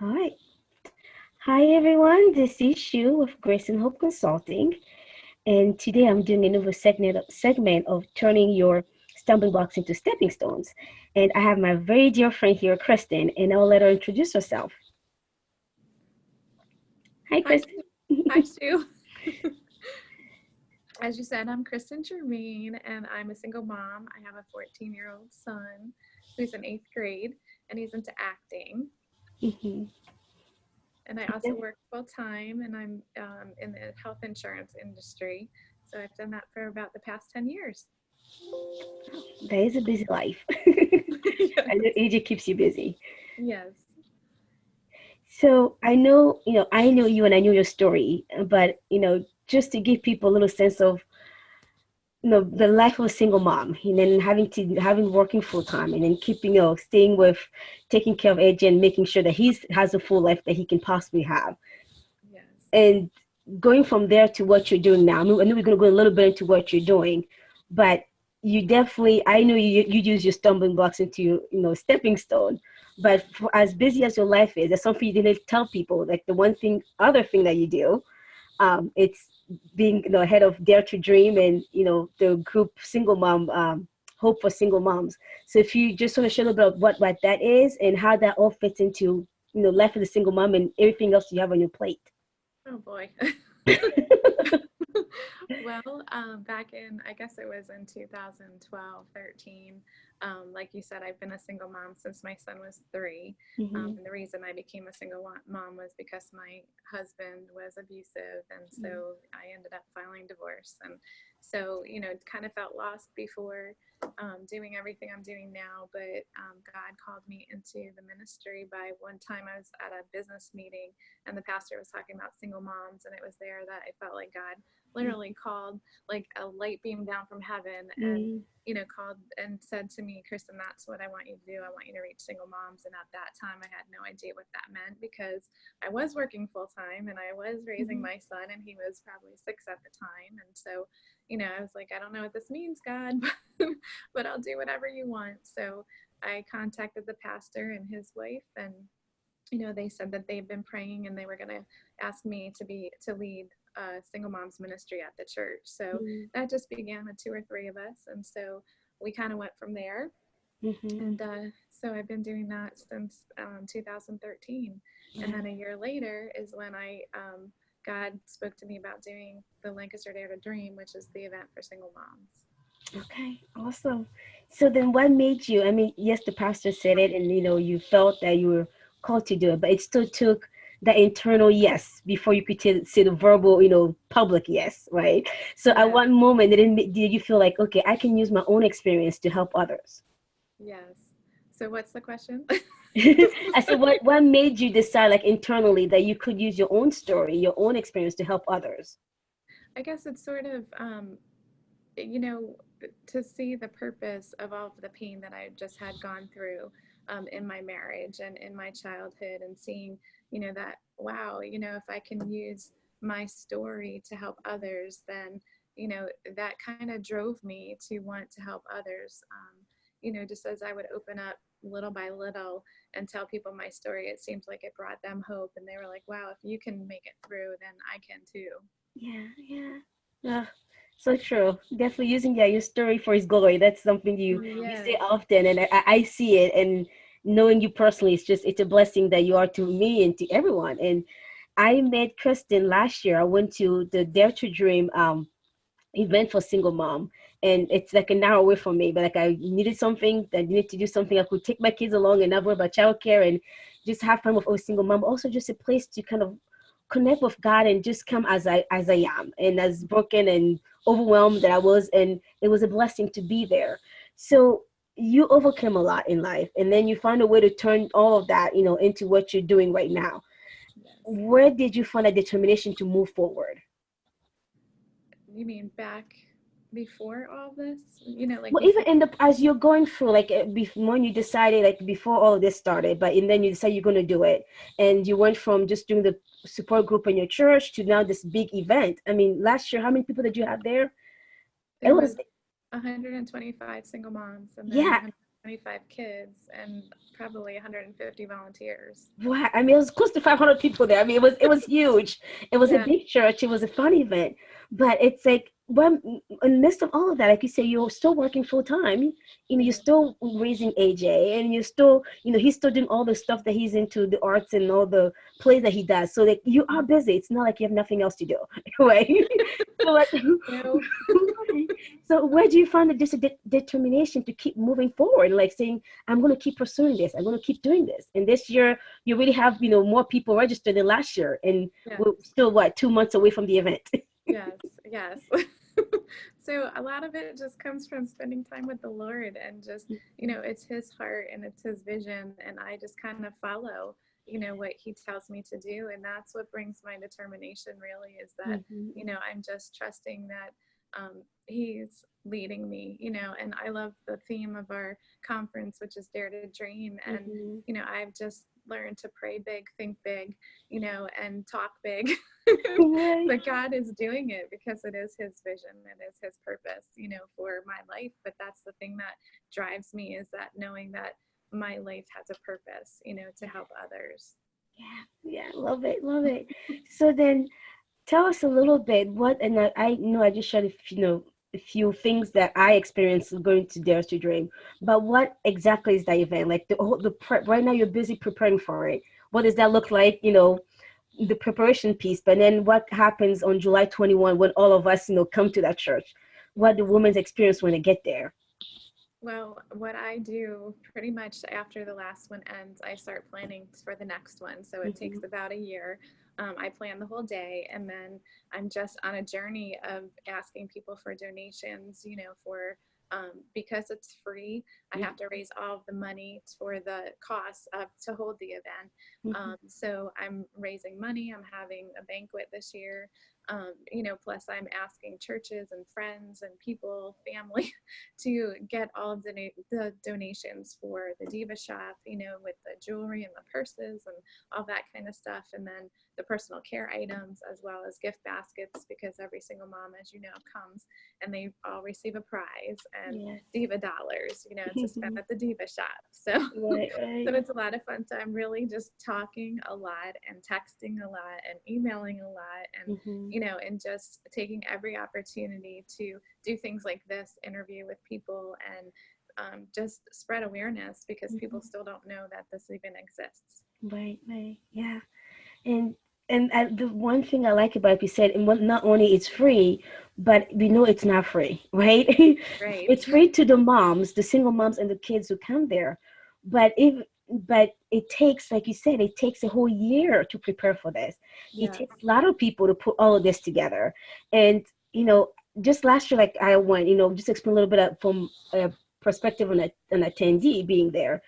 All right. Hi, everyone. This is Shu with Grace and Hope Consulting. And today I'm doing another segment of turning your stumbling blocks into stepping stones. And I have my very dear friend here, Cristin, and I'll let her introduce herself. Hi, Hi, Cristin. hi, Sue. As you said, I'm Cristin Germaine, and I'm a single mom. I have a 14-year-old son who's in eighth grade, and he's into acting. Mhm. And I also work full time, and I'm in the health insurance industry. So I've done that for about the past 10 years. That is a busy life. Yes. I know AJ keeps you busy. Yes. So I know you and I know your story, but just to give people a little sense of the life of a single mom, and then having working full time, and then keeping staying with taking care of AJ and making sure that he has a full life that he can possibly have, Yes. and going from there to what you're doing now. I know we're going to go a little bit into what you're doing, but you definitely, I know you use your stumbling blocks into stepping stone. But for as busy as your life is, there's something you didn't tell people. Like the other thing that you do, it's being head of Dare to Dream, and the group Single Mom, Hope for Single Moms. So if you just want to share a little bit of what that is and how that all fits into life as a single mom and everything else you have on your plate. Oh boy. Well, back in, I guess it was in 2012, 13, like you said, I've been a single mom since my son was 3. Mm-hmm. And the reason I became a single mom was because my husband was abusive. And so I ended up filing divorce. And so, kind of felt lost before doing everything I'm doing now. But God called me into the ministry by one time I was at a business meeting and the pastor was talking about single moms. And it was there that I felt like God literally called like a light beam down from heaven and Mm-hmm. called and said to me, Cristin, that's what I want you to do. I want you to reach single moms. And at that time I had no idea what that meant because I was working full time and I was raising Mm-hmm. my son and he was probably 6 at the time. And so I was like, I don't know what this means, God, but I'll do whatever you want. So I contacted the pastor and his wife, and they said that they've been praying and they were going to ask me to lead single moms ministry at the church. So that just began with 2 or 3 of us, and so we kind of went from there. Mm-hmm. And so I've been doing that since 2013, and Yeah. then a year later is when God spoke to me about doing the Lancaster Dare to Dream, which is the event for single moms. Okay. Awesome. So then, what made you? I mean, yes, the pastor said it, and you felt that you were called to do it, but it still took that internal yes before you could say the verbal, public yes, right? So, at Yes, what moment did you feel like, okay, I can use my own experience to help others? yes. So what's the question? I said, what made you decide, like internally, that you could use your own story, your own experience to help others? I guess it's sort of you know, to see the purpose of all of the pain that I just had gone through in my marriage and in my childhood, and seeing, that, wow, if I can use my story to help others, then, that kind of drove me to want to help others. Just as I would open up little by little and tell people my story, it seems like it brought them hope. And they were like, wow, if you can make it through, then I can too. Yeah, yeah. Yeah, so true. Definitely using your story for his glory. That's something you say Yes. often, and I see it. And knowing you personally, it's a blessing that you are to me and to everyone. And I met Kristen last year. I went to the Dare to Dream event for single mom, and it's like an hour away from me. But like I needed something, I needed to do something. I could take my kids along and not worry about childcare and just have fun with a single mom. Also, just a place to kind of connect with God and just come as I am, and as broken and overwhelmed that I was, and it was a blessing to be there. So you overcame a lot in life, and then you found a way to turn all of that, into what you're doing right now. Yes. Where did you find that determination to move forward? You mean back before all this? Like Well, even before? in the as you're going through, like when you decided, like before all of this started, but and then you decide you're going to do it, and you went from just doing the support group in your church to now this big event. I mean, last year, how many people did you have there? It There was, was 125 single moms, and then yeah, 25 kids and probably 150 volunteers. Wow. I mean, it was close to 500 people there. I mean, it was huge. It was a Yeah. big church. It was a fun event. But it's like, when in the midst of all of that, like you say, you're still working full time. You're Mhm. still raising AJ, and you're still, he's still doing all the stuff that he's into, the arts and all the plays that he does. So like, you are busy. It's not like you have nothing else to do, right? So like, No. so where do you find the determination to keep moving forward, like saying, I'm going to keep pursuing this, I'm going to keep doing this? And this year you really have, more people registered than last year, and we're Yes. still, what, 2 months away from the event. Yes. Yes. So a lot of it just comes from spending time with the Lord and just, it's his heart and it's his vision. And I just kind of follow, what he tells me to do. And that's what brings my determination really is that, Mhm, I'm just trusting that he's leading me, and I love the theme of our conference, which is Dare to Dream. And, mhm. I've just learned to pray big, think big, and talk big. Right. But God is doing it because it is his vision, it is his purpose, for my life. But that's the thing that drives me is that knowing that my life has a purpose, to help others. Yeah, yeah, love it, love it. So then, tell us a little bit what, and I know I just shared a few things that I experienced going to Dare to Dream, but what exactly is that event? Like the prep right now, you're busy preparing for it. What does that look like? The preparation piece, but then what happens on July 21 when all of us, come to that church? What the women's experience when they get there? Well, what I do pretty much after the last one ends, I start planning for the next one. So it Hmm. takes about a year. I plan the whole day, and then I'm just on a journey of asking people for donations, for because it's free, I have to raise all of the money for the costs of to hold the event. Hmm. So I'm raising money. I'm having a banquet this year. Plus I'm asking churches and friends and people, family, to get all of the donations for the Diva shop, with the jewelry and the purses and all that kind of stuff. And then the personal care items as well as gift baskets because every single mom, as you know, comes and they all receive a prize and Yes. Diva dollars, to spend at the Diva shop. So, Right, so right. it's a lot of fun. So I'm really just talking a lot and texting a lot and emailing a lot and, Hmm. and just taking every opportunity to do things like this, interview with people and just spread awareness because people Hmm. still don't know that this even exists. Right, right. Yeah. And the one thing I like about it, you said, and not only it's free, but we know it's not free, right? Right. It's free to the moms, the single moms, and the kids who come there. But it takes, like you said, it takes a whole year to prepare for this. It Yes. takes a lot of people to put all of this together. And you know, just last year, like I went, just explain a little bit from a perspective on an attendee being there.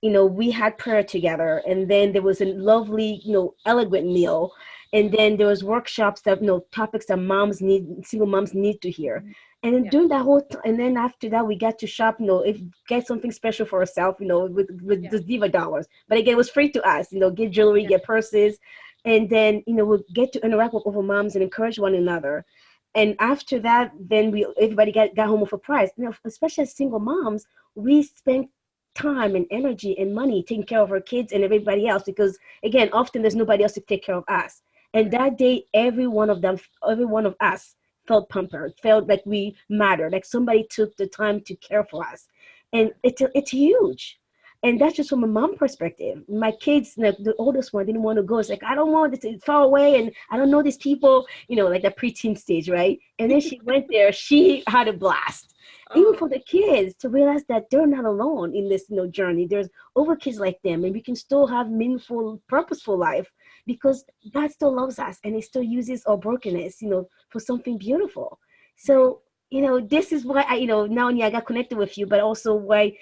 We had prayer together, and then there was a lovely, eloquent meal, and then there was workshops that, topics that single moms need to hear. Mhm. And then Yeah. during that whole and then after that, we got to shop, if get something special for ourselves, with Yeah. the Diva dollars. But again, it was free to us, get jewelry, Yeah. get purses, and then, we'll get to interact with other moms and encourage one another. And after that, then everybody got home with a prize. Especially as single moms, we spent time and energy and money taking care of our kids and everybody else, because again, often there's nobody else to take care of us. And Right. that day, every one of us felt pampered, felt like we mattered, like somebody took the time to care for us. And Yeah. it's huge. And that's just from a mom perspective. My kids, like the oldest one, didn't want to go. It's like, I don't want this, it's far away, and I don't know these people, like the preteen stage, right? And then she went there, she had a blast. Even Oh, for the kids to realize that they're not alone in this, journey. There's other kids like them, and we can still have meaningful, purposeful life, because God still loves us, and He still uses our brokenness, for something beautiful. right. So, this is why not only I got connected with you, but also why,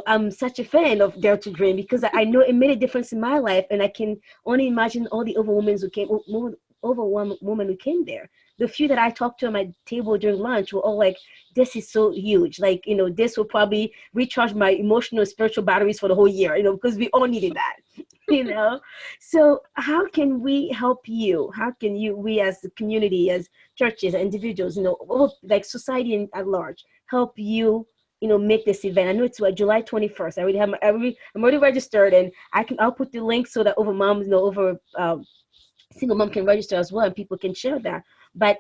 I'm such a fan of Dare to Dream, because I know it made a difference in my life, and I can only imagine all the other women who came, over one woman who came there. The few that I talked to at my table during lunch were all like, this is so huge. Like, this will probably recharge my emotional and spiritual batteries for the whole year, because we all needed that, you know? So how can we help you? How can we as the community, as churches, individuals, like society at large, help you make this event. I know it's July 21st. I already have I'm already registered, and I'll put the link so that over moms, over single mom can register as well, and people can share that. But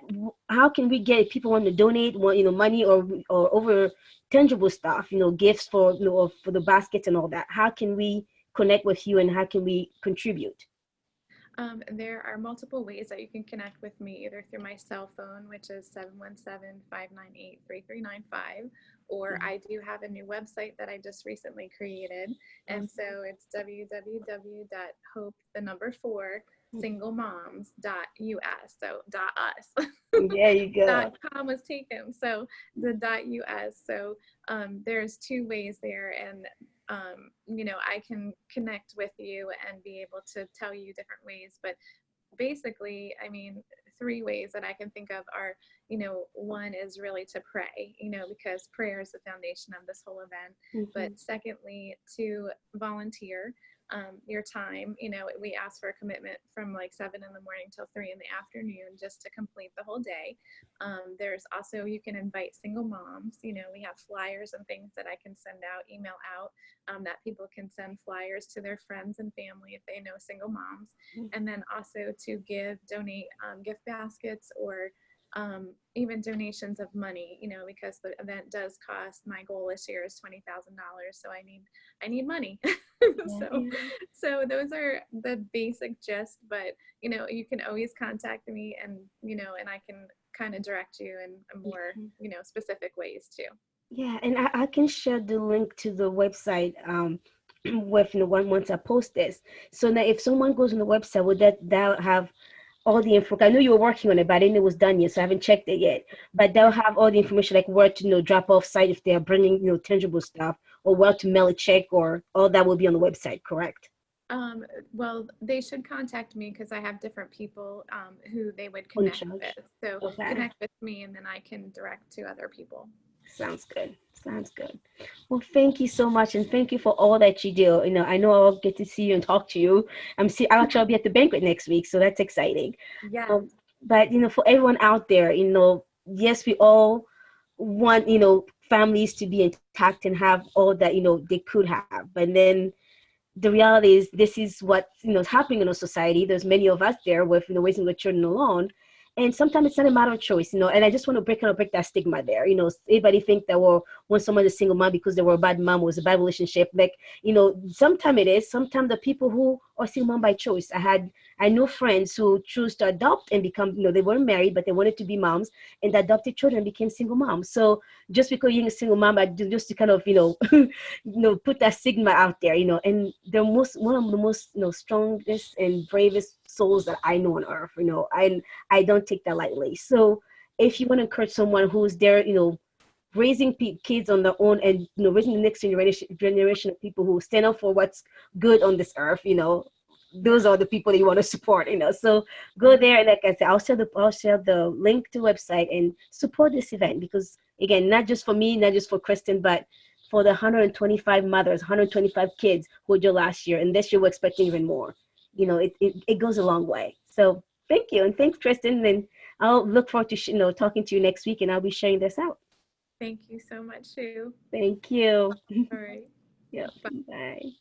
how can we get, if people want to donate, want money, or over tangible stuff, gifts for for the baskets and all that? How can we connect with you, and how can we contribute? There are multiple ways that you can connect with me, either through my cell phone, which is 717-598-3395, or I do have a new website that I just recently created. And so it's www.hope, the number 4, singlemoms.us. So .us. There you go. .com was taken. So the .us. So there's two ways there. And I can connect with you and be able to tell you different ways. But basically, I mean, three ways that I can think of are, one is really to pray, because prayer is the foundation of this whole event. But secondly, to volunteer your time. We ask for a commitment from like 7 in the morning till 3 in the afternoon just to complete the whole day. There's also, you can invite single moms. We have flyers and things that I can send out, email out, that people can send flyers to their friends and family if they know single moms. And then also to donate gift baskets, or even donations of money, because the event does cost. My goal this year is $20,000, so I need money. So those are the basic gist, but you can always contact me, and and I can kind of direct you in more specific ways too. Yeah, and I can share the link to the website with once I post this. So now if someone goes on the website, would that have all the info? I know you were working on it, but I didn't know it was done yet, so I haven't checked it yet. But they'll have all the information, like where to drop off site if they're bringing tangible stuff, or where to mail a check, or all that will be on the website, correct? Well, they should contact me because I have different people who they would On connect charge. with. So Okay. connect with me, and then I can direct to other people. Sounds good. Sounds good. Well, thank you so much, and thank you for all that you do. I know I'll get to see you and talk to you. I'll be at the banquet next week, so that's exciting. Yes. But for everyone out there, yes, we all want families to be intact and have all that they could have, but then the reality is this is what is happening in our society. There's many of us there with raising the children alone, and sometimes it's not a matter of choice. And I just want to break that stigma there. Everybody think that, well, when someone's a single mom because they were a bad mom, was a bad relationship, like sometimes it is. Sometimes the people who are single mom by choice, I know friends who choose to adopt and become, they weren't married, but they wanted to be moms, and the adopted children became single moms. So just because you're a single mom, just to kind of, put that stigma out there, and they're one of the most, strongest and bravest souls that I know on earth, I don't take that lightly. So if you want to encourage someone who's there, raising kids on their own, and raising the next generation of people who stand up for what's good on this earth, those are the people that you want to support. So go there, and like I said, I'll share the link to the website and support this event, because again, not just for me, not just for Cristin, but for the 125 mothers, 125 kids who did last year, and this year we're expecting even more. It goes a long way. So thank you, and thanks, Cristin, and I'll look forward to talking to you next week, and I'll be sharing this out. Thank you so much, Sue. Thank you. All right. Yeah. Bye. Bye.